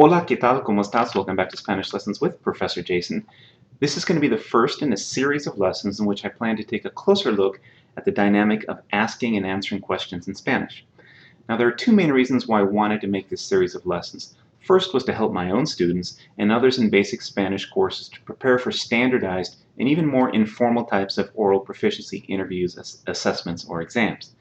Hola, ¿qué tal? ¿Cómo estás? Welcome back to Spanish Lessons with Professor Jason. This is going to be the first in a series of lessons in which I plan to take a closer look at the dynamic of asking and answering questions in Spanish. Now, there are two main reasons why I wanted to make this series of lessons. First was to help my own students and others in basic Spanish courses to prepare for standardized and even more informal types of oral proficiency interviews, assessments, or exams.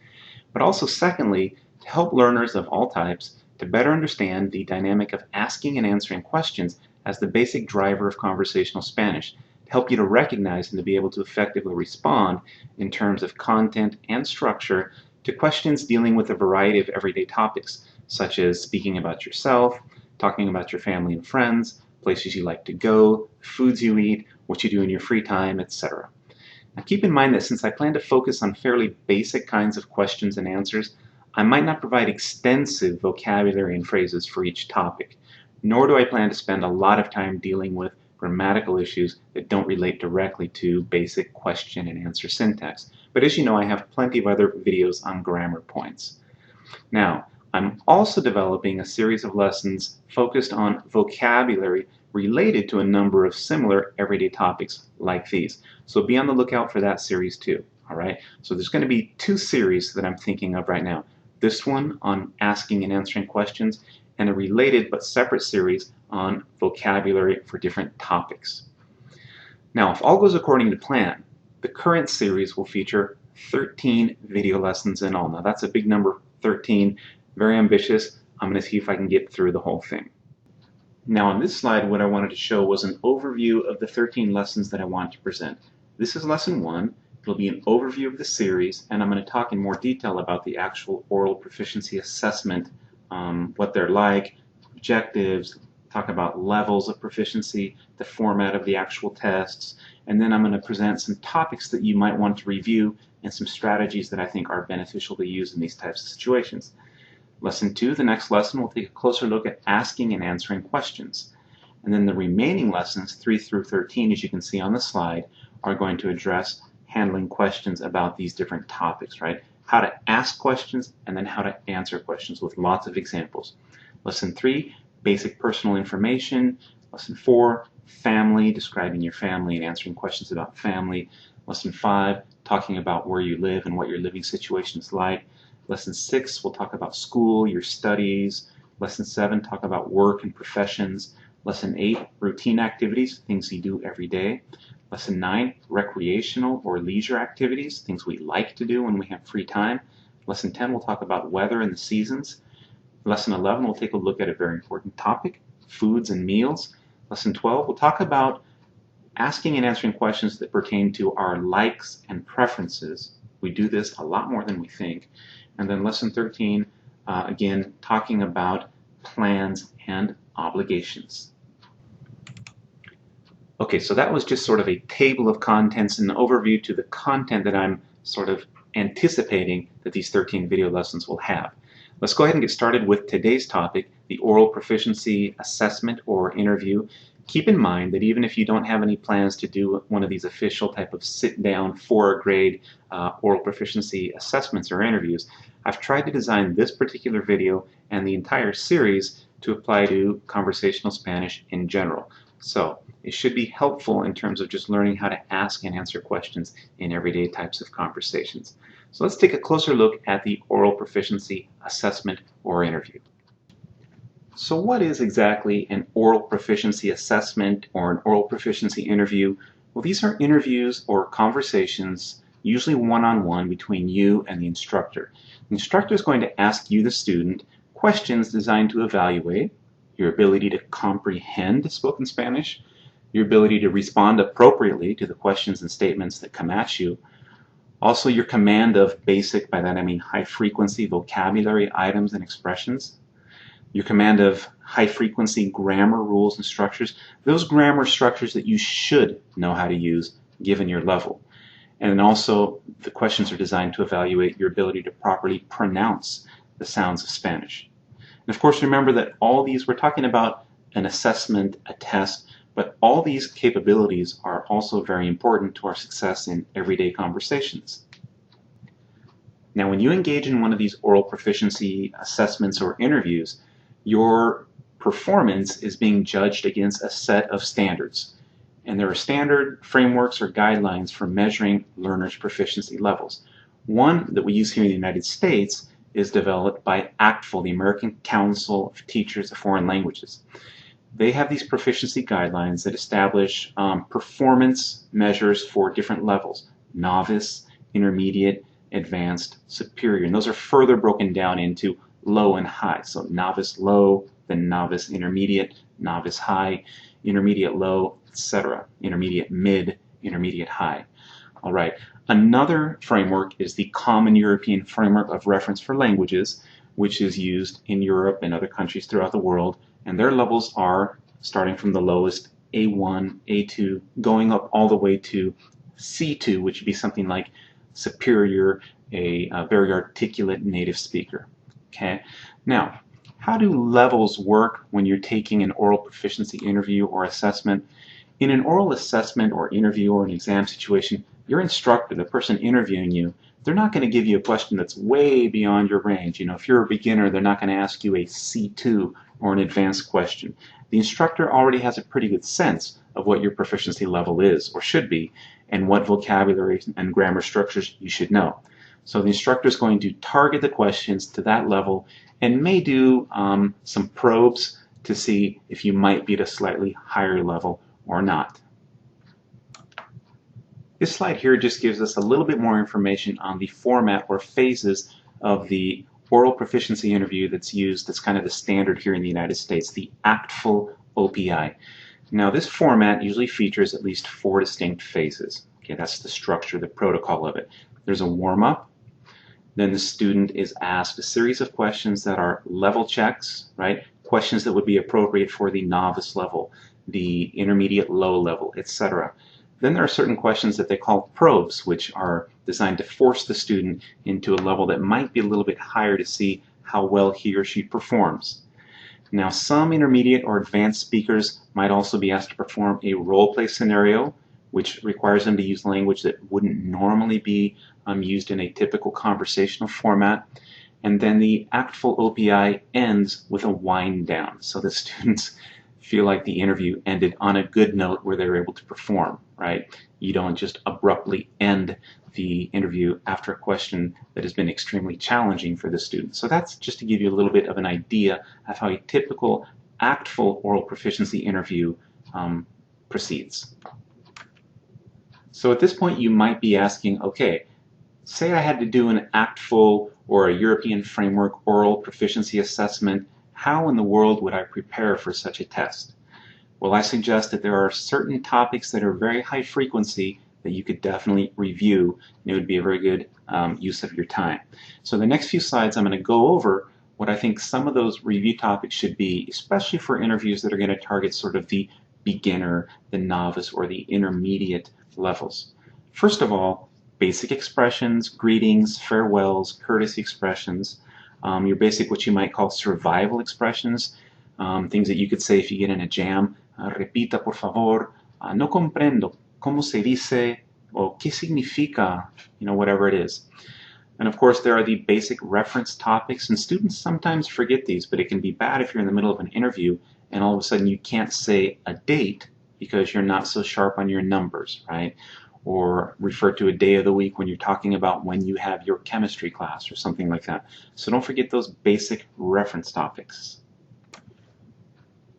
But also secondly, to help learners of all types to better understand the dynamic of asking and answering questions as the basic driver of conversational Spanish, to help you to recognize and to be able to effectively respond in terms of content and structure to questions dealing with a variety of everyday topics, such as speaking about yourself, talking about your family and friends, places you like to go, foods you eat, what you do in your free time, etc. Now keep in mind that since I plan to focus on fairly basic kinds of questions and answers, I might not provide extensive vocabulary and phrases for each topic, nor do I plan to spend a lot of time dealing with grammatical issues that don't relate directly to basic question and answer syntax. But as you know, I have plenty of other videos on grammar points. Now, I'm also developing a series of lessons focused on vocabulary related to a number of similar everyday topics like these. So be on the lookout for that series too. All right. So there's going to be two series that I'm thinking of right now. This one on asking and answering questions, and a related but separate series on vocabulary for different topics. Now, if all goes according to plan, the current series will feature 13 video lessons in all. Now, that's a big number, 13, very ambitious. I'm going to see if I can get through the whole thing. Now, on this slide, what I wanted to show was an overview of the 13 lessons that I want to present. This is lesson 1. It'll be an overview of the series, and I'm going to talk in more detail about the actual oral proficiency assessment, what they're like, objectives, talk about levels of proficiency, the format of the actual tests, and then I'm going to present some topics that you might want to review and some strategies that I think are beneficial to use in these types of situations. Lesson 2, the next lesson, we'll take a closer look at asking and answering questions. And then the remaining lessons, 3 through 13, as you can see on the slide, are going to address handling questions about these different topics, right? How to ask questions and then how to answer questions with lots of examples. Lesson 3, basic personal information. Lesson 4, family, describing your family and answering questions about family. Lesson 5, talking about where you live and what your living situation is like. Lesson 6, we'll talk about school, your studies. Lesson 7, talk about work and professions. Lesson 8, routine activities, things you do every day. Lesson 9, recreational or leisure activities, things we like to do when we have free time. Lesson 10, we'll talk about weather and the seasons. Lesson 11, we'll take a look at a very important topic, foods and meals. Lesson 12, we'll talk about asking and answering questions that pertain to our likes and preferences. We do this a lot more than we think. And then lesson 13, again, talking about plans and obligations. Okay, so that was just sort of a table of contents and an overview to the content that I'm sort of anticipating that these 13 video lessons will have. Let's go ahead and get started with today's topic, the oral proficiency assessment or interview. Keep in mind that even if you don't have any plans to do one of these official type of sit-down for-grade oral proficiency assessments or interviews, I've tried to design this particular video and the entire series to apply to conversational Spanish in general. So it should be helpful in terms of just learning how to ask and answer questions in everyday types of conversations. So let's take a closer look at the oral proficiency assessment or interview. So what is exactly an oral proficiency assessment or an oral proficiency interview? Well, these are interviews or conversations, usually one-on-one between you and the instructor. The instructor is going to ask you, the student, questions designed to evaluate your ability to comprehend spoken Spanish, your ability to respond appropriately to the questions and statements that come at you, also your command of basic, by that I mean high-frequency vocabulary items and expressions, your command of high-frequency grammar rules and structures, those grammar structures that you should know how to use given your level. And also the questions are designed to evaluate your ability to properly pronounce the sounds of Spanish. And of course, remember that all these, we're talking about an assessment, a test, but all these capabilities are also very important to our success in everyday conversations. Now, when you engage in one of these oral proficiency assessments or interviews, your performance is being judged against a set of standards. And there are standard frameworks or guidelines for measuring learners' proficiency levels. One that we use here in the United States is developed by ACTFL, the American Council of Teachers of Foreign Languages. They have these proficiency guidelines that establish performance measures for different levels: novice, intermediate, advanced, superior. And those are further broken down into low and high. So novice low, then novice intermediate, novice high, intermediate low, etc. Intermediate mid, intermediate high. All right. Another framework is the Common European Framework of Reference for Languages, which is used in Europe and other countries throughout the world. And their levels are starting from the lowest, A1, A2, going up all the way to C2, which would be something like superior, a very articulate native speaker. Okay. Now, how do levels work when you're taking an oral proficiency interview or assessment? In an oral assessment or interview or an exam situation, your instructor, the person interviewing you, they're not going to give you a question that's way beyond your range. You know, if you're a beginner, they're not going to ask you a C2 or an advanced question. The instructor already has a pretty good sense of what your proficiency level is or should be, and what vocabulary and grammar structures you should know. So the instructor is going to target the questions to that level and may do some probes to see if you might be at a slightly higher level or not. This slide here just gives us a little bit more information on the format or phases of the oral proficiency interview that's used, that's kind of the standard here in the United States, the ACTFL OPI. Now this format usually features at least 4 distinct phases. Okay, that's the structure, the protocol of it. There's a warm-up, then the student is asked a series of questions that are level checks, right? Questions that would be appropriate for the novice level, the intermediate low level, etc. Then there are certain questions that they call probes, which are designed to force the student into a level that might be a little bit higher to see how well he or she performs. Now, some intermediate or advanced speakers might also be asked to perform a role play scenario, which requires them to use language that wouldn't normally be used in a typical conversational format. And then the ACTFL OPI ends with a wind down, so the students feel like the interview ended on a good note where they were able to perform, right? You don't just abruptly end the interview after a question that has been extremely challenging for the student. So that's just to give you a little bit of an idea of how a typical ACTFL oral proficiency interview proceeds. So at this point you might be asking, okay, say I had to do an ACTFL or a European Framework oral proficiency assessment, how in the world would I prepare for such a test? Well, I suggest that there are certain topics that are very high frequency that you could definitely review, and it would be a very good use of your time. So the next few slides I'm going to go over what I think some of those review topics should be, especially for interviews that are going to target sort of the beginner, the novice, or the intermediate levels. First of all, basic expressions, greetings, farewells, courtesy expressions, your basic, what you might call survival expressions, things that you could say if you get in a jam. Repita, por favor. No comprendo. ¿Cómo se dice? Or ¿qué significa? You know, whatever it is. And of course, there are the basic reference topics, and students sometimes forget these, but it can be bad if you're in the middle of an interview and all of a sudden you can't say a date because you're not so sharp on your numbers, right? Or refer to a day of the week when you're talking about when you have your chemistry class or something like that. So don't forget those basic reference topics.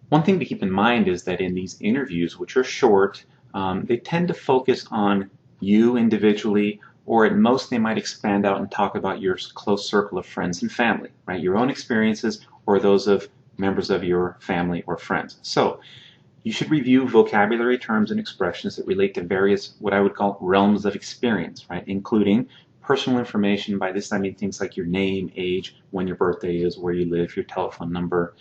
One thing to keep in mind is that in these interviews, which are short, they tend to focus on you individually, or at most they might expand out and talk about your close circle of friends and family, right? Your own experiences or those of members of your family or friends. So you should review vocabulary terms and expressions that relate to various, what I would call, realms of experience, right? Including personal information. By this I mean things like your name, age, when your birthday is, where you live, your telephone number.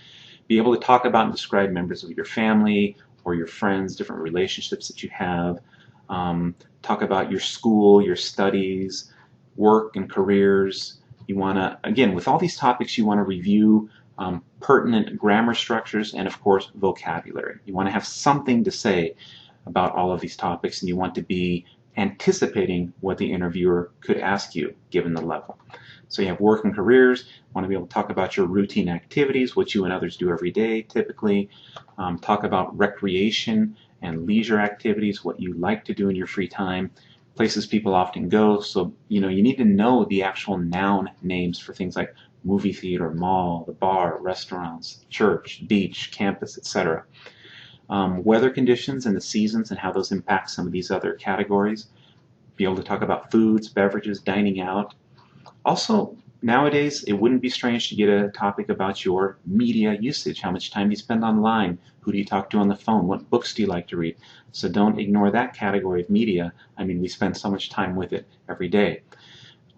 Be able to talk about and describe members of your family or your friends, different relationships that you have. Talk about your school, your studies, work and careers. You want to, again, with all these topics, you want to review pertinent grammar structures and, of course, vocabulary. You want to have something to say about all of these topics, and you want to be anticipating what the interviewer could ask you given the level. So you have work and careers, want to be able to talk about your routine activities, what you and others do every day typically, talk about recreation and leisure activities, what you like to do in your free time, places people often go. So you need to know the actual noun names for things like movie theater, mall, the bar, restaurants, church, beach, campus, etc. Weather conditions and the seasons and how those impact some of these other categories. Be able to talk about foods, beverages, dining out. Also, nowadays, it wouldn't be strange to get a topic about your media usage. How much time do you spend online? Who do you talk to on the phone? What books do you like to read? So don't ignore that category of media. I mean, we spend so much time with it every day.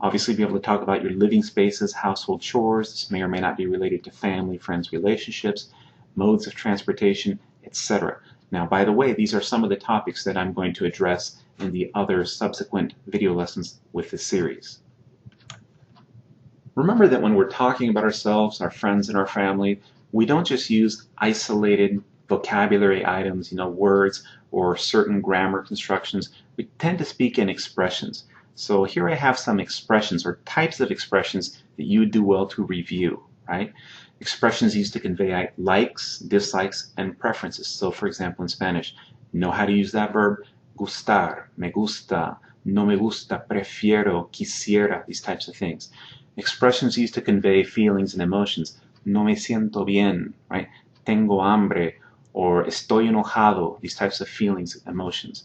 Obviously, be able to talk about your living spaces, household chores. This may or may not be related to family, friends, relationships, modes of transportation, etc. Now, by the way, these are some of the topics that I'm going to address in the other subsequent video lessons with this series. Remember that when we're talking about ourselves, our friends, and our family, we don't just use isolated vocabulary items, words or certain grammar constructions. We tend to speak in expressions. So here I have some expressions or types of expressions that you would do well to review, right? Expressions used to convey likes, dislikes, and preferences. So for example, in Spanish, know how to use that verb, gustar, me gusta, no me gusta, prefiero, quisiera, these types of things. Expressions used to convey feelings and emotions. No me siento bien, right? Tengo hambre, or estoy enojado, these types of feelings, emotions.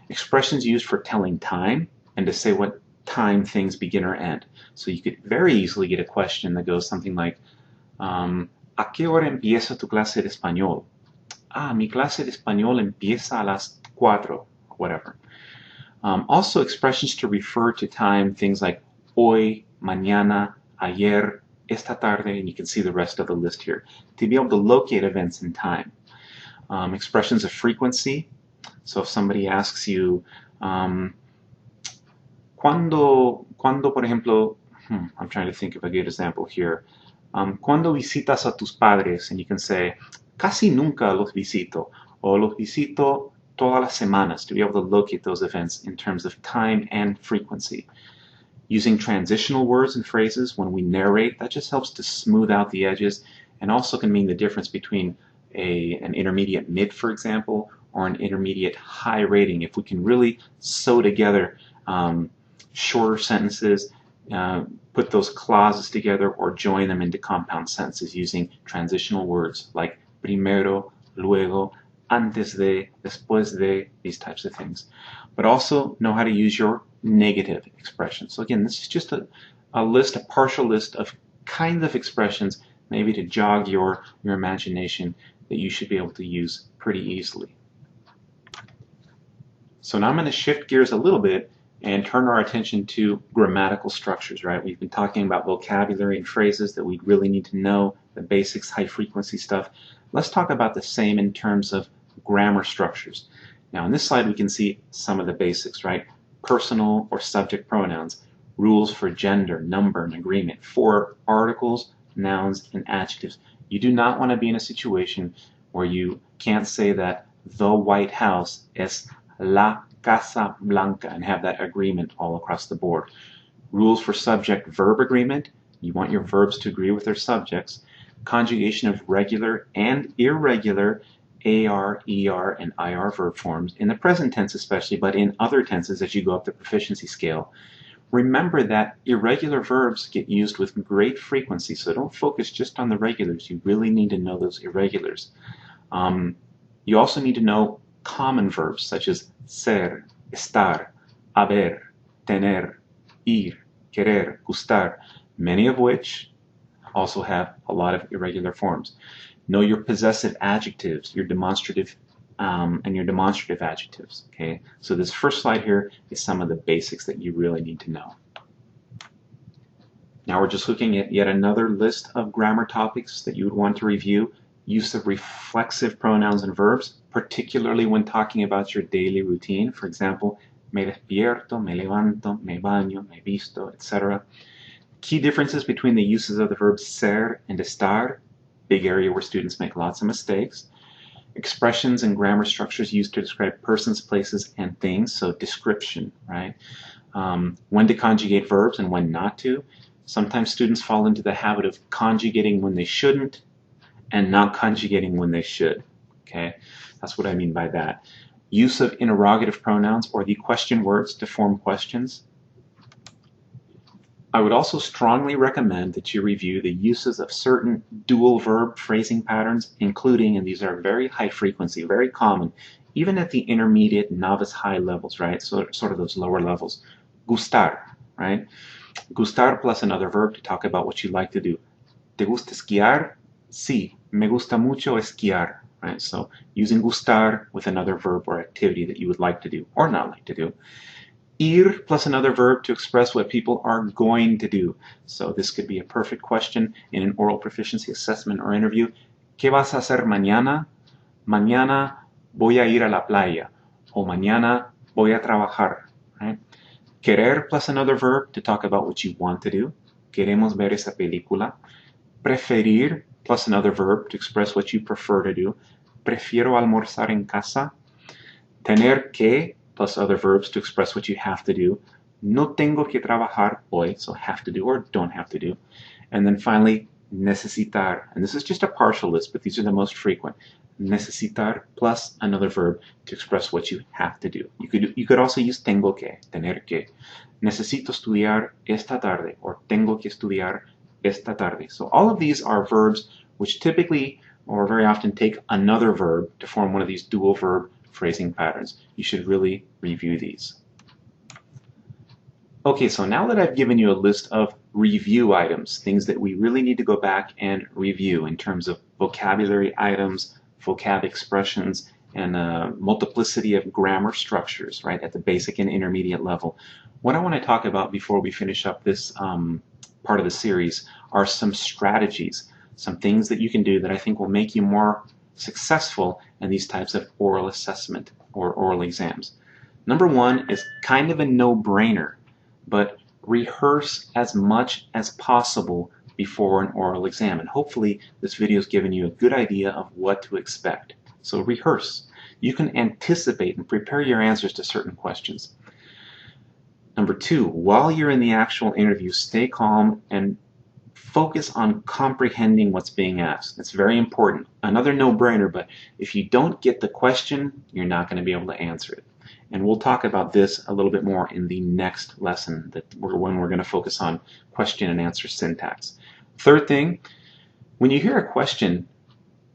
Expressions used for telling time and to say what time things begin or end. So you could very easily get a question that goes something like, ¿a qué hora empieza tu clase de español? Ah, mi clase de español empieza a las 4, whatever. Also expressions to refer to time, things like hoy, mañana, ayer, esta tarde, and you can see the rest of the list here, to be able to locate events in time. Expressions of frequency. So if somebody asks you, cuando, por ejemplo, I'm trying to think of a good example here. Cuando visitas a tus padres, and you can say, casi nunca los visito, o los visito todas las semanas, to be able to locate those events in terms of time and frequency. Using transitional words and phrases when we narrate, that just helps to smooth out the edges and also can mean the difference between an intermediate mid, for example, or an intermediate high rating. If we can really sew together shorter sentences, put those clauses together or join them into compound sentences using transitional words like primero, luego, antes de, después de, these types of things. But also know how to use your negative expressions. So again, this is just a partial list of kinds of expressions maybe to jog your imagination that you should be able to use pretty easily. So now I'm going to shift gears a little bit and turn our attention to grammatical structures, right? We've been talking about vocabulary and phrases that we really need to know, the basics, high frequency stuff. Let's talk about the same in terms of grammar structures. Now in this slide we can see some of the basics, right? Personal or subject pronouns, rules for gender, number, and agreement, for articles, nouns, and adjectives. You do not want to be in a situation where you can't say that the White House es la Casa Blanca and have that agreement all across the board. Rules for subject-verb agreement. You want your verbs to agree with their subjects. Conjugation of regular and irregular AR, ER, and IR verb forms, in the present tense especially, but in other tenses as you go up the proficiency scale. Remember that irregular verbs get used with great frequency, so don't focus just on the regulars. You really need to know those irregulars. You also need to know common verbs such as ser, estar, haber, tener, ir, querer, gustar, many of which also have a lot of irregular forms. Know your possessive adjectives, your demonstrative and your demonstrative adjectives. Okay, so this first slide here is some of the basics that you really need to know. Now we're just looking at yet another list of grammar topics that you would want to review. Use of reflexive pronouns and verbs, particularly when talking about your daily routine. For example, me despierto, me levanto, me baño, me visto, etc. Key differences between the uses of the verbs ser and estar, big area where students make lots of mistakes. Expressions and grammar structures used to describe persons, places, and things, so description, right? When to conjugate verbs and when not to. Sometimes students fall into the habit of conjugating when they shouldn't and not conjugating when they should, okay? That's what I mean by that. Use of interrogative pronouns or the question words to form questions. I would also strongly recommend that you review the uses of certain dual verb phrasing patterns, including, and these are very high frequency, very common, even at the intermediate, novice, high levels, right? So sort of those lower levels. Gustar, right? Gustar plus another verb to talk about what you like to do. ¿Te gusta esquiar? Sí, me gusta mucho esquiar, right? So using gustar with another verb or activity that you would like to do or not like to do. Ir plus another verb to express what people are going to do. So this could be a perfect question in an oral proficiency assessment or interview. ¿Qué vas a hacer mañana? Mañana voy a ir a la playa. O mañana voy a trabajar. Right? Querer plus another verb to talk about what you want to do. Queremos ver esa película. Preferir plus another verb to express what you prefer to do. Prefiero almorzar en casa. Tener que plus other verbs to express what you have to do. No tengo que trabajar hoy, so have to do or don't have to do. And then finally, necesitar. And this is just a partial list, but these are the most frequent. Necesitar plus another verb to express what you have to do. You could also use tengo que, tener que. Necesito estudiar esta tarde, or tengo que estudiar esta tarde. So all of these are verbs which typically or very often take another verb to form one of these dual verb phrasing patterns. You should really review these. Okay, so now that I've given you a list of review items, things that we really need to go back and review in terms of vocabulary items, vocab expressions, and a multiplicity of grammar structures, right, at the basic and intermediate level. What I want to talk about before we finish up this part of the series are some strategies, some things that you can do that I think will make you more successful in these types of oral assessment or oral exams. Number one is kind of a no-brainer, but rehearse as much as possible before an oral exam. And hopefully this video has given you a good idea of what to expect. So rehearse. You can anticipate and prepare your answers to certain questions. Number two, while you're in the actual interview, stay calm and focus on comprehending what's being asked. It's very important. Another no-brainer, but if you don't get the question, you're not going to be able to answer it. And we'll talk about this a little bit more in the next lesson when we're going to focus on question and answer syntax. Third thing, when you hear a question,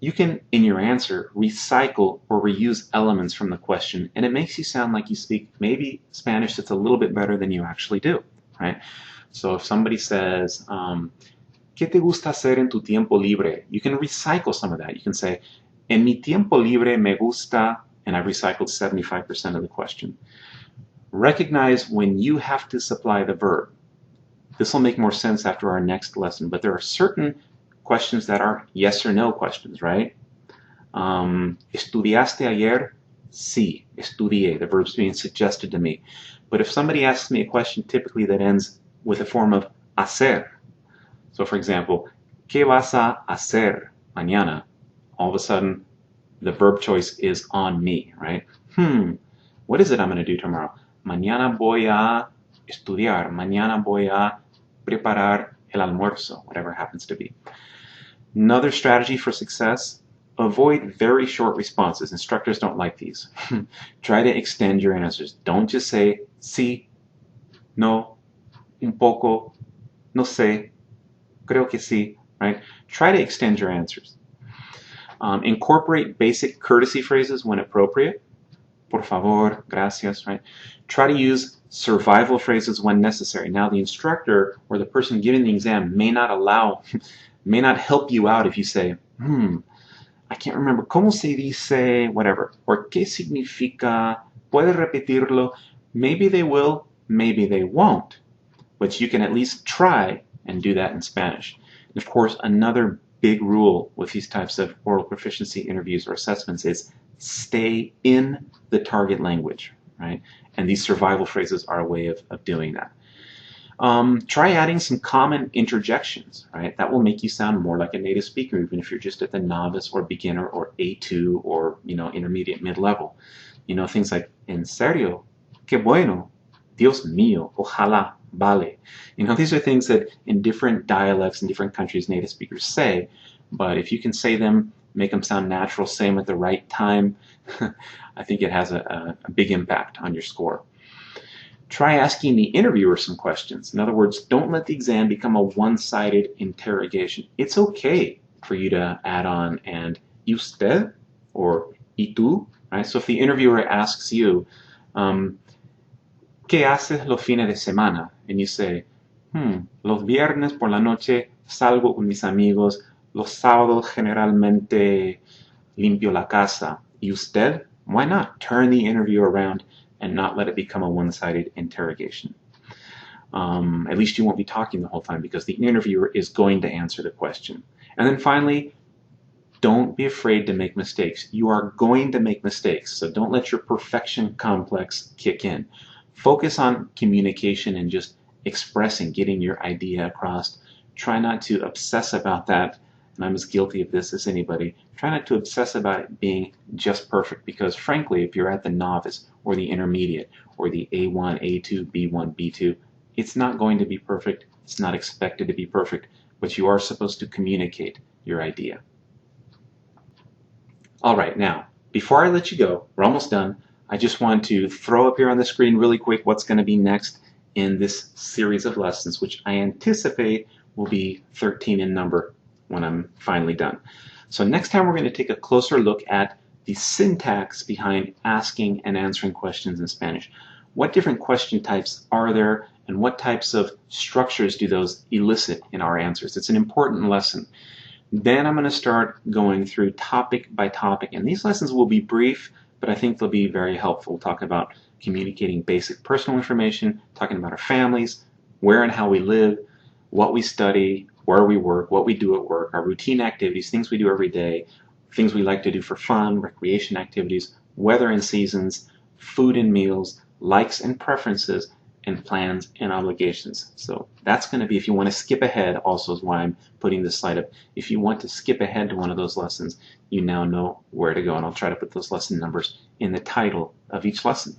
you can, in your answer, recycle or reuse elements from the question, and it makes you sound like you speak maybe Spanish that's a little bit better than you actually do, right? So if somebody says, ¿qué te gusta hacer en tu tiempo libre? You can recycle some of that. You can say, en mi tiempo libre me gusta, and I've recycled 75% of the question. Recognize when you have to supply the verb. This will make more sense after our next lesson, but there are certain questions that are yes or no questions, right? ¿Estudiaste ayer? Sí, estudié. The verb's being suggested to me. But if somebody asks me a question typically that ends with a form of hacer, so for example, ¿qué vas a hacer mañana? All of a sudden, the verb choice is on me, right? What is it I'm going to do tomorrow? Mañana voy a estudiar. Mañana voy a preparar el almuerzo, whatever it happens to be. Another strategy for success, avoid very short responses. Instructors don't like these. Try to extend your answers. Don't just say sí, no, un poco, no sé, creo que sí, right? Try to extend your answers. Incorporate basic courtesy phrases when appropriate. Por favor, gracias, right? Try to use survival phrases when necessary. Now, the instructor or the person giving the exam may not help you out if you say, I can't remember, ¿cómo se dice, whatever, or ¿qué significa? ¿Puede repetirlo? Maybe they will, maybe they won't, but you can at least try and do that in Spanish. And of course, another big rule with these types of oral proficiency interviews or assessments is stay in the target language, right? And these survival phrases are a way of doing that. Try adding some common interjections, right? That will make you sound more like a native speaker, even if you're just at the novice or beginner or A2 or, intermediate mid-level. Things like, en serio, qué bueno, Dios mío, ojalá, vale. These are things that in different dialects in different countries native speakers say, but if you can say them, make them sound natural, say them at the right time, I think it has a big impact on your score. Try asking the interviewer some questions. In other words, don't let the exam become a one-sided interrogation. It's okay for you to add on and ¿y usted? Or ¿y tú? Right? So if the interviewer asks you, ¿qué haces los fines de semana? And you say, los viernes por la noche salgo con mis amigos, los sábados generalmente limpio la casa. ¿Y usted? Why not turn the interview around and not let it become a one-sided interrogation? At least you won't be talking the whole time because the interviewer is going to answer the question. And then finally, don't be afraid to make mistakes. You are going to make mistakes, so don't let your perfection complex kick in. Focus on communication and just expressing, getting your idea across. Try not to obsess about that, and I'm as guilty of this as anybody. Try not to obsess about it being just perfect, because frankly, if you're at the novice or the intermediate or the A1, A2, B1, B2, it's not going to be perfect. It's not expected to be perfect, but you are supposed to communicate your idea. All right, now, before I let you go, we're almost done. I just want to throw up here on the screen really quick what's going to be next in this series of lessons, which I anticipate will be 13 in number when I'm finally done. So next time we're going to take a closer look at the syntax behind asking and answering questions in Spanish. What different question types are there, and what types of structures do those elicit in our answers? It's an important lesson. Then I'm going to start going through topic by topic, and these lessons will be brief, but I think they'll be very helpful. We'll talk about communicating basic personal information, talking about our families, where and how we live, what we study, where we work, what we do at work, our routine activities, things we do every day, things we like to do for fun, recreation activities, weather and seasons, food and meals, likes and preferences, and plans and obligations. So that's going to be, if you want to skip ahead, also is why I'm putting this slide up. If you want to skip ahead to one of those lessons, you now know where to go, and I'll try to put those lesson numbers in the title of each lesson.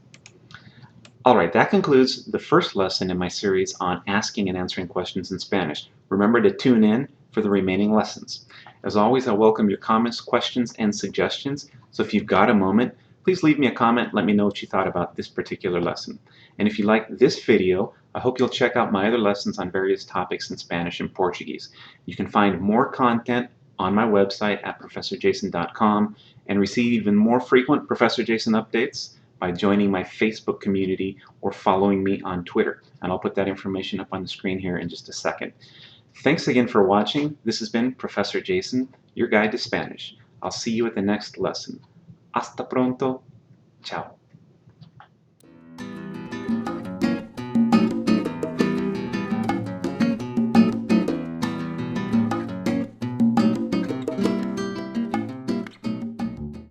All right, that concludes the first lesson in my series on asking and answering questions in Spanish. Remember to tune in for the remaining lessons. As always, I welcome your comments, questions, and suggestions. So if you've got a moment, please leave me a comment. Let me know what you thought about this particular lesson. And if you like this video, I hope you'll check out my other lessons on various topics in Spanish and Portuguese. You can find more content on my website at professorjason.com and receive even more frequent Professor Jason updates by joining my Facebook community or following me on Twitter. And I'll put that information up on the screen here in just a second. Thanks again for watching. This has been Professor Jason, your guide to Spanish. I'll see you at the next lesson. Hasta pronto. Ciao.